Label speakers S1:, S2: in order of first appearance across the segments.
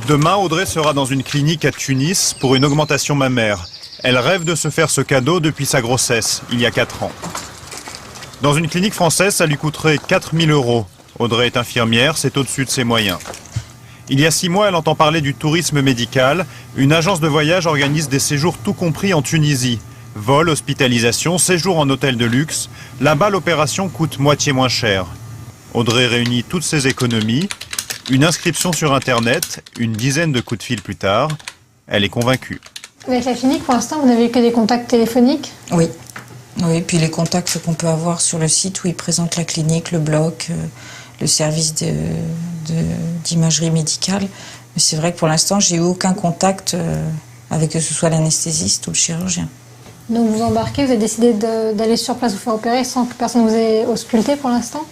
S1: Demain, Audrey sera dans une clinique à Tunis pour une augmentation mammaire. Elle rêve de se faire ce cadeau depuis sa grossesse, il y a 4 ans. Dans une clinique française, ça lui coûterait 4 000 €. Audrey est infirmière, c'est au-dessus de ses moyens. Il y a 6 mois, elle entend parler du tourisme médical. Une agence de voyage organise des séjours tout compris en Tunisie. Vol, hospitalisation, séjour en hôtel de luxe. Là-bas, l'opération coûte moitié moins cher. Audrey réunit toutes ses économies. Une inscription sur Internet, une dizaine de coups de fil plus tard. Elle est convaincue.
S2: Avec la clinique, pour l'instant, vous n'avez eu que des contacts téléphoniques?
S3: Oui. Oui, puis les contacts qu'on peut avoir sur le site où ils présentent la clinique, le bloc, le service d'imagerie médicale. Mais c'est vrai que pour l'instant, j'ai eu aucun contact avec que ce soit l'anesthésiste ou le chirurgien.
S2: Donc vous embarquez, vous avez décidé d'aller sur place vous faire opérer sans que personne vous ait ausculté pour l'instant?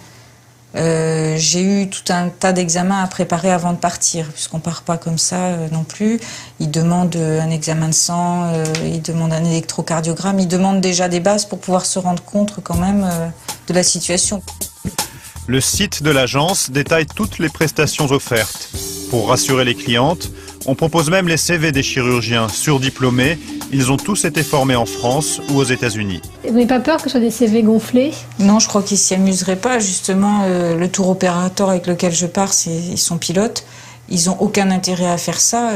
S3: J'ai eu tout un tas d'examens à préparer avant de partir, puisqu'on ne part pas comme ça non plus. Ils demandent un examen de sang, ils demandent un électrocardiogramme, ils demandent déjà des bases pour pouvoir se rendre compte quand même de la situation.
S1: Le site de l'agence détaille toutes les prestations offertes. Pour rassurer les clientes, on propose même les CV des chirurgiens surdiplômés. Ils ont tous été formés en France ou aux États-Unis.
S2: Vous n'avez pas peur que ce soit des CV gonflés?
S3: Non, je crois qu'ils s'y amuseraient pas. Justement, le tour opérateur avec lequel je pars, ils sont pilotes. Ils n'ont aucun intérêt à faire ça.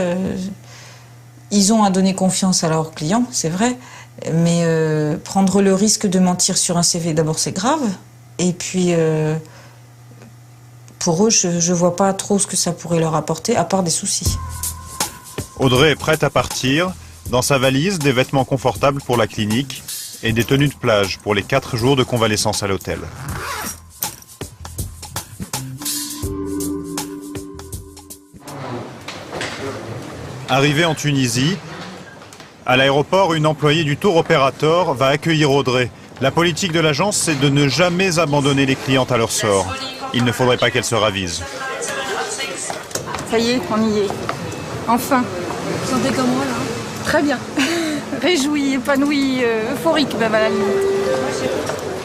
S3: Ils ont à donner confiance à leurs clients, c'est vrai. Mais prendre le risque de mentir sur un CV, d'abord, c'est grave. Et puis, pour eux, je ne vois pas trop ce que ça pourrait leur apporter, à part des soucis.
S1: Audrey est prête à partir. Dans sa valise, des vêtements confortables pour la clinique et des tenues de plage pour les 4 jours de convalescence à l'hôtel. Arrivée en Tunisie, à l'aéroport, une employée du tour opérateur va accueillir Audrey. La politique de l'agence, c'est de ne jamais abandonner les clientes à leur sort. Il ne faudrait pas qu'elles se ravisent.
S4: Ça y est, on y est. Enfin.
S2: Vous sentez comment là?
S4: Très bien. Réjoui, épanoui, euphorique même à la limite.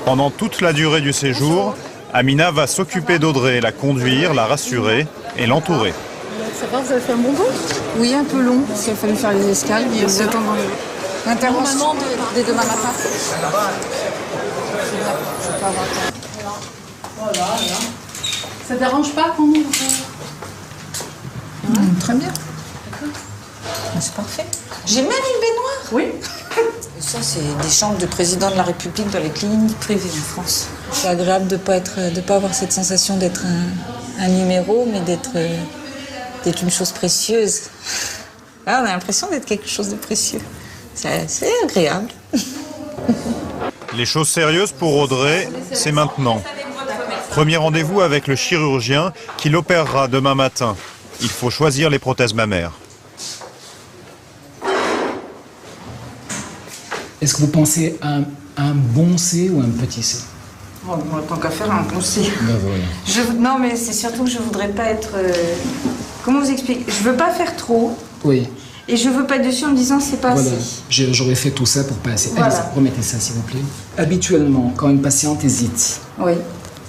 S1: Pendant toute la durée du séjour, Amina va s'occuper d'Audrey, la conduire, la rassurer et l'entourer.
S2: Ça va, vous avez fait un bon vol?
S4: Oui, un peu long, parce qu'il a fallu faire les escales, mais vous attendez l'intervention dès demain matin.
S2: Ça dérange pas qu'on ouvre?
S4: Très bien.
S3: C'est parfait. J'ai même une baignoire.
S4: Oui.
S3: Ça, c'est des chambres de président de la République dans les cliniques privées en France. C'est agréable de pas avoir cette sensation d'être un numéro, mais d'être une chose précieuse. Là, on a l'impression d'être quelque chose de précieux. C'est agréable.
S1: Les choses sérieuses pour Audrey, c'est maintenant. Premier rendez-vous avec le chirurgien qui l'opérera demain matin. Il faut choisir les prothèses mammaires.
S5: Est-ce que vous pensez à un bon C ou un petit C?
S4: Bon, tant qu'à faire, un bon C.
S5: Ben voilà.
S4: Non, mais c'est surtout que je voudrais pas être... Comment vous expliquer? Je veux pas faire trop.
S5: Oui.
S4: Et je veux pas être dessus en me disant c'est pas
S5: Voilà.
S4: assez.
S5: J'aurais fait tout ça pour pas assez.
S4: Voilà.
S5: Allez, remettez ça s'il vous plaît. Habituellement, quand une patiente hésite
S4: Oui.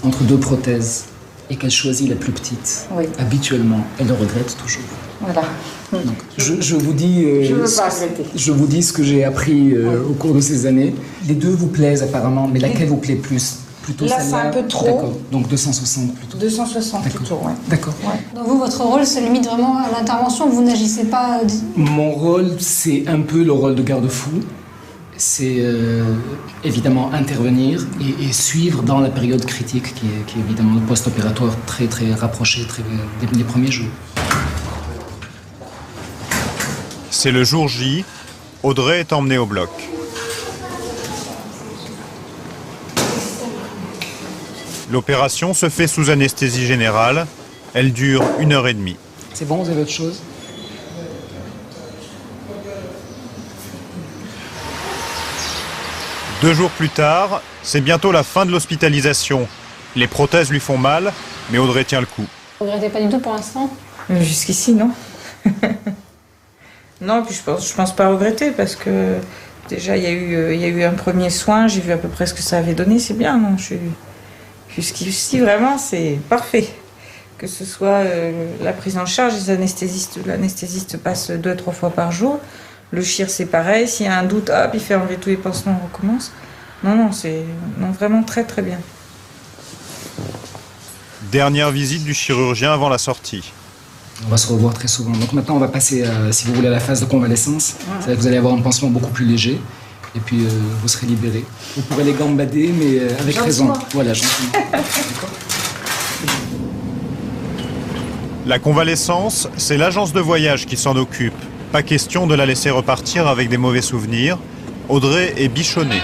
S5: entre 2 prothèses et qu'elle choisit la plus petite,
S4: Oui.
S5: habituellement, elle le regrette toujours.
S4: Voilà.
S5: Donc, je vous dis...
S4: Je veux pas regretter.
S5: Je vous dis ce que j'ai appris au cours de ces années. Les 2 vous plaisent apparemment, mais laquelle vous plaît plus? Plutôt
S4: Là,
S5: celle-là?
S4: c'est un peu trop.
S5: D'accord, donc 260 plutôt.
S4: 260 plutôt, ouais.
S5: D'accord.
S4: Ouais.
S2: Donc vous, votre rôle se limite vraiment à l'intervention, vous n'agissez pas...
S5: Mon rôle, c'est un peu le rôle de garde-fou. C'est évidemment intervenir et suivre dans la période critique qui est évidemment le post-opératoire très très rapproché des premiers jours.
S1: C'est le jour J. Audrey est emmenée au bloc. L'opération se fait sous anesthésie générale. Elle dure 1h30.
S5: C'est bon, vous avez autre chose?
S1: Deux jours plus tard, c'est bientôt la fin de l'hospitalisation. Les prothèses lui font mal, mais Audrey tient le coup.
S2: Vous ne regrettez pas du tout pour l'instant?
S3: Jusqu'ici, non. Non, puis je pense pas regretter parce que déjà il y a eu un premier soin, j'ai vu à peu près ce que ça avait donné, c'est bien, non? Jusqu'ici vraiment c'est parfait. que ce soit la prise en charge, l'anesthésiste passe 2-3 fois par jour. Le chir, c'est pareil. S'il y a un doute, hop, il fait enlever tous les pansements, on recommence. Non, c'est vraiment très très bien.
S1: Dernière visite du chirurgien avant la sortie.
S5: On va se revoir très souvent. Donc maintenant, on va passer, si vous voulez, à la phase de convalescence. C'est-à-dire que vous allez avoir un pansement beaucoup plus léger. Et puis, vous serez libéré. Vous pourrez les gambader, mais avec raison. Voilà, gentiment.
S1: La convalescence, c'est l'agence de voyage qui s'en occupe. Pas question de la laisser repartir avec des mauvais souvenirs. Audrey est bichonnée.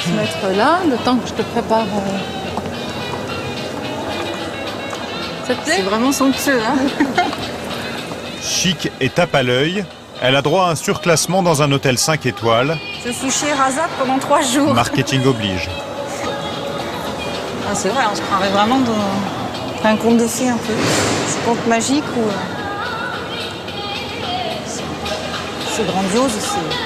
S4: Se mettre là, le temps que je te prépare. Ça te plaît? C'est vraiment somptueux, hein?
S1: Chic et tape à l'œil, elle a droit à un surclassement dans un hôtel 5 étoiles.
S4: Je suis chez Razat pendant 3 jours.
S1: Marketing oblige.
S4: Ah, c'est vrai, on se croirait vraiment dans un conte de fées un peu. C'est un conte magique ou... C'est grandiose, c'est...